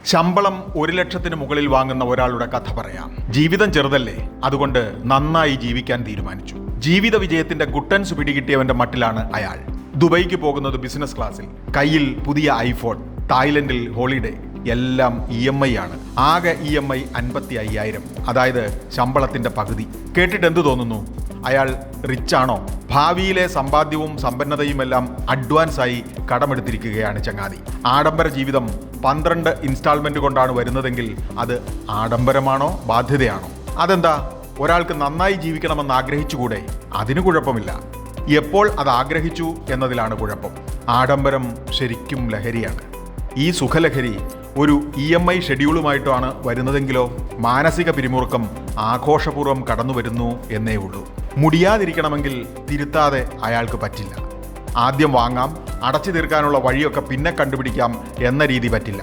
ശമ്പളം 1,00,000 മുകളിൽ വാങ്ങുന്ന ഒരാളുടെ കഥ പറയാം. ജീവിതം ചെറുതല്ലേ, അതുകൊണ്ട് നന്നായി ജീവിക്കാൻ തീരുമാനിച്ചു. ജീവിത വിജയത്തിന്റെ ഗുട്ടൻസ് പിടികിട്ടിയവന്റെ മട്ടിലാണ് അയാൾ. ദുബൈക്ക് പോകുന്നത് ബിസിനസ് ക്ലാസ്സിൽ, കയ്യിൽ പുതിയ ഐഫോൺ, തായ്ലൻഡിൽ ഹോളിഡേ, എല്ലാം EMI ആണ്. ആകെ EMI 55,000, അതായത് ശമ്പളത്തിന്റെ പകുതി. കേട്ടിട്ട് എന്തു തോന്നുന്നു? അയാൾ റിച്ചാണോ? ഭാവിയിലെ സമ്പാദ്യവും സമ്പന്നതയുമെല്ലാം അഡ്വാൻസായി കടമെടുത്തിരിക്കുകയാണ് ചങ്ങാതി. ആഡംബര ജീവിതം 12 ഇൻസ്റ്റാൾമെന്റ് കൊണ്ടാണ് വരുന്നതെങ്കിൽ അത് ആഡംബരമാണോ ബാധ്യതയാണോ? അതെന്താ, ഒരാൾക്ക് നന്നായി ജീവിക്കണമെന്ന് ആഗ്രഹിച്ചുകൂടെ? അതിന് കുഴപ്പമില്ല. എപ്പോൾ അത് ആഗ്രഹിച്ചു എന്നതിലാണ് കുഴപ്പം. ആഡംബരം ശരിക്കും ലഹരിയാണ്. ഈ സുഖലഹരി ഒരു EMI ഷെഡ്യൂളുമായിട്ടാണ് വരുന്നതെങ്കിലോ മാനസിക പിരിമുറുക്കം ആഘോഷപൂർവ്വം കടന്നു വരുന്നു എന്നേ ഉള്ളൂ. മുടിയാതിരിക്കണമെങ്കിൽ തിരുത്താതെ അയാൾക്ക് പറ്റില്ല. ആദ്യം വാങ്ങാം, അടച്ചു തീർക്കാനുള്ള വഴിയൊക്കെ പിന്നെ കണ്ടുപിടിക്കാം എന്ന രീതി പറ്റില്ല.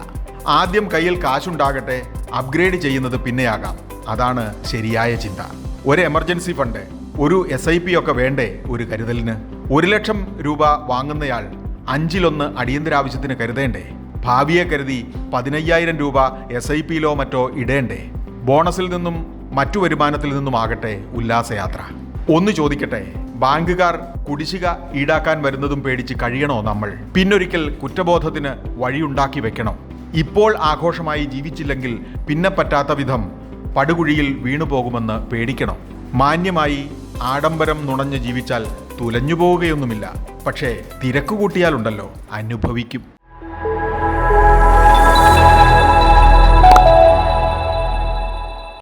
ആദ്യം കയ്യിൽ കാശുണ്ടാകട്ടെ, അപ്ഗ്രേഡ് ചെയ്യുന്നത് പിന്നെയാകാം. അതാണ് ശരിയായ ചിന്ത. ഒരു എമർജൻസി ഫണ്ട്, ഒരു SIP ഒക്കെ വേണ്ടേ ഒരു കരുതലിന്? 1,00,000 രൂപ വാങ്ങുന്നയാൾ 1/5 അടിയന്തരാവശ്യത്തിന് കരുതേണ്ടേ? ഭാവിയെ കരുതി 15,000 രൂപ SIP-യിലോ മറ്റോ ഇടേണ്ടേ? ബോണസിൽ നിന്നും മറ്റു വരുമാനത്തിൽ നിന്നുമാകട്ടെ ഉല്ലാസയാത്ര. ഒന്ന് ചോദിക്കട്ടെ, ബാങ്കുകാർ കുടിശ്ശിക ഈടാക്കാൻ വരുന്നതും പേടിച്ച് കഴിയണോ നമ്മൾ? പിന്നൊരിക്കൽ കുറ്റബോധത്തിന് വഴിയുണ്ടാക്കി വെക്കണോ? ഇപ്പോൾ ആഘോഷമായി ജീവിച്ചില്ലെങ്കിൽ പിന്നെ പറ്റാത്ത വിധം പടുകുഴിയിൽ വീണുപോകുമെന്ന് പേടിക്കണോ? മാന്യമായി ആഡംബരം നുണഞ്ഞ് ജീവിച്ചാൽ തുലഞ്ഞു പോവുകയൊന്നുമില്ല. പക്ഷേ തിരക്ക് കൂട്ടിയാലുണ്ടല്ലോ, അനുഭവിക്കും.